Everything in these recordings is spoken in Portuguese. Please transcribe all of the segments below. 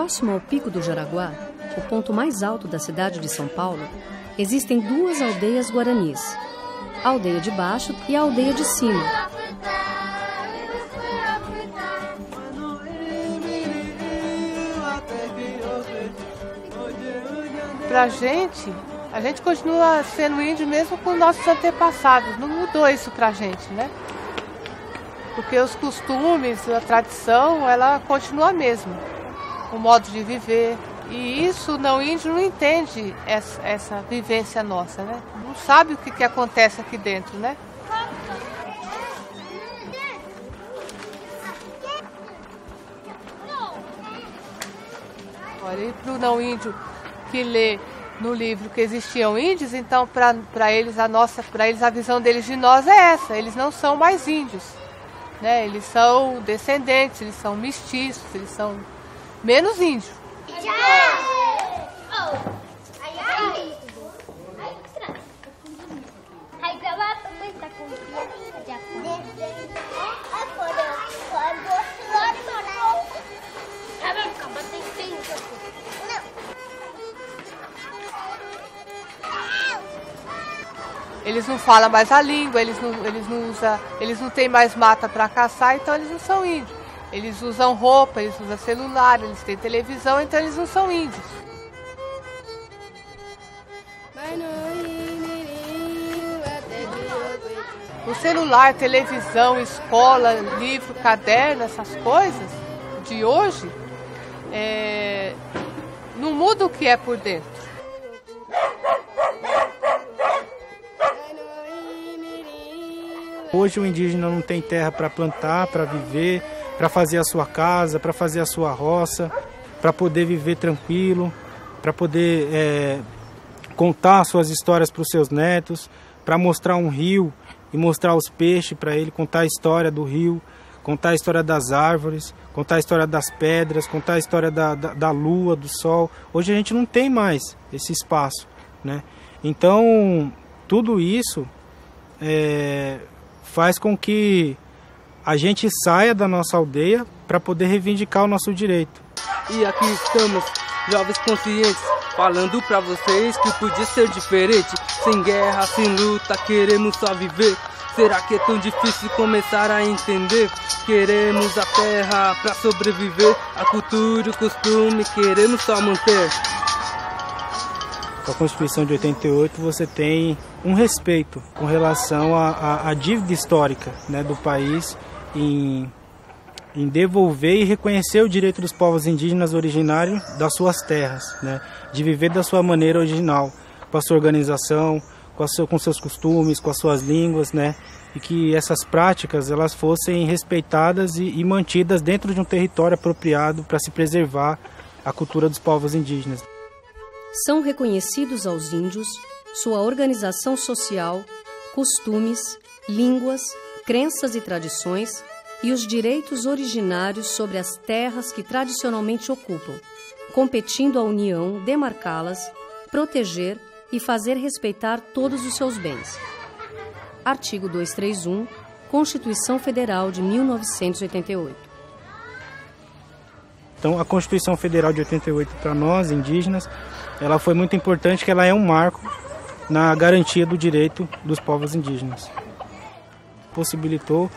Próximo ao Pico do Jaraguá, o ponto mais alto da cidade de São Paulo, existem duas aldeias guaranis, a aldeia de baixo e a aldeia de cima. Pra gente, a gente continua sendo índio mesmo com nossos antepassados, não mudou isso pra gente, né? Porque os costumes, a tradição, ela continua a mesma, o modo de viver. E isso o índio não entende essa vivência nossa, né? Não sabe o que acontece aqui dentro, né? Olha, e para o não índio que lê no livro que existiam índios, então para eles a visão deles de nós é essa, eles não são mais índios, né? Eles são descendentes, eles são mestiços, eles são menos índios. Eles não falam mais a língua, eles não têm mais mata para caçar, então eles não são índios. Eles usam roupa, eles usam celular, eles têm televisão, então eles não são índios. O celular, televisão, escola, livro, caderno, essas coisas de hoje, não muda o que é por dentro. Hoje o indígena não tem terra para plantar, para viver, para fazer a sua casa, para fazer a sua roça, para poder viver tranquilo, para poder contar suas histórias para os seus netos, para mostrar um rio e mostrar os peixes para ele, contar a história do rio, contar a história das árvores, contar a história das pedras, contar a história da lua, do sol. Hoje a gente não tem mais esse espaço, né? Então, tudo isso faz com que a gente saia da nossa aldeia para poder reivindicar o nosso direito. E aqui estamos, jovens conscientes, falando para vocês que podia ser diferente. Sem guerra, sem luta, queremos só viver. Será que é tão difícil começar a entender? Queremos a terra para sobreviver, a cultura e o costume queremos só manter. Com a Constituição de 88 você tem um respeito com relação à dívida histórica, né, do país em devolver e reconhecer o direito dos povos indígenas originários das suas terras, né, de viver da sua maneira original, com a sua organização, com seus costumes, com as suas línguas, né, e que essas práticas elas fossem respeitadas e mantidas dentro de um território apropriado para se preservar a cultura dos povos indígenas. São reconhecidos aos índios sua organização social, costumes, línguas, crenças e tradições e os direitos originários sobre as terras que tradicionalmente ocupam, competindo à União demarcá-las, proteger e fazer respeitar todos os seus bens. Artigo 231, Constituição Federal de 1988. Então, a Constituição Federal de 88 para nós, indígenas, ela foi muito importante, que ela é um marco na garantia do direito dos povos indígenas. Possibilitou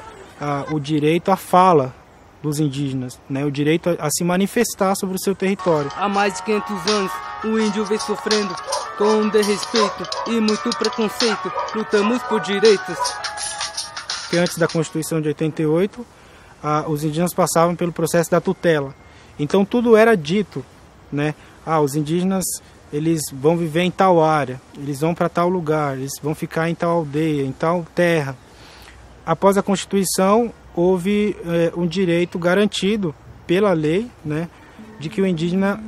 o direito à fala dos indígenas, né? O direito a se manifestar sobre o seu território. Há mais de 500 anos, o índio vem sofrendo com desrespeito e muito preconceito. Lutamos por direitos. Porque antes da Constituição de 88, os indígenas passavam pelo processo da tutela. Então tudo era dito, né? Os indígenas eles vão viver em tal área, eles vão para tal lugar, eles vão ficar em tal aldeia, em tal terra. Após a Constituição, houve um direito garantido pela lei, né, de que o indígena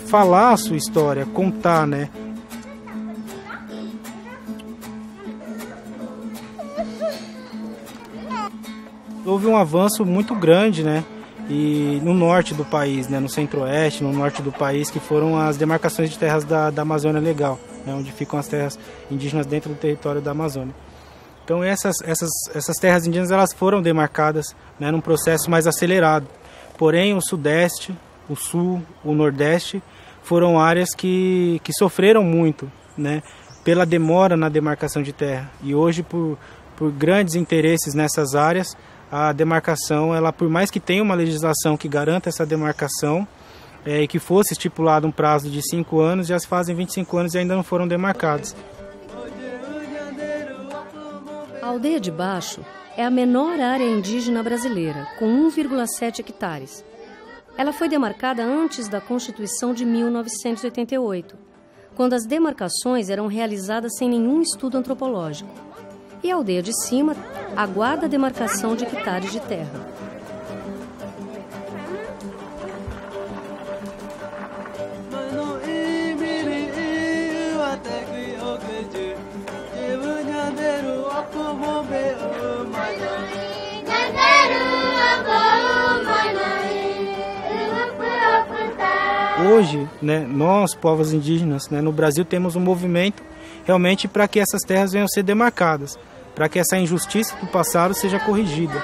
falar a sua história, contar, né? Houve um avanço muito grande, né? E no norte do país, né, no centro-oeste, no norte do país, que foram as demarcações de terras da Amazônia Legal, né, onde ficam as terras indígenas dentro do território da Amazônia. Então essas terras indígenas elas foram demarcadas, né, num processo mais acelerado. Porém o sudeste, o Sul, o Nordeste, foram áreas que sofreram muito, né, pela demora na demarcação de terra. E hoje, por grandes interesses nessas áreas, a demarcação, ela, por mais que tenha uma legislação que garanta essa demarcação, e que fosse estipulado um prazo de 5 anos, já se fazem 25 anos e ainda não foram demarcados. A Aldeia de Baixo é a menor área indígena brasileira, com 1,7 hectares. Ela foi demarcada antes da Constituição de 1988, quando as demarcações eram realizadas sem nenhum estudo antropológico. E a Aldeia de Cima aguarda a demarcação de hectares de terra. Hoje, né, nós, povos indígenas, né, no Brasil, temos um movimento realmente para que essas terras venham a ser demarcadas, para que essa injustiça do passado seja corrigida.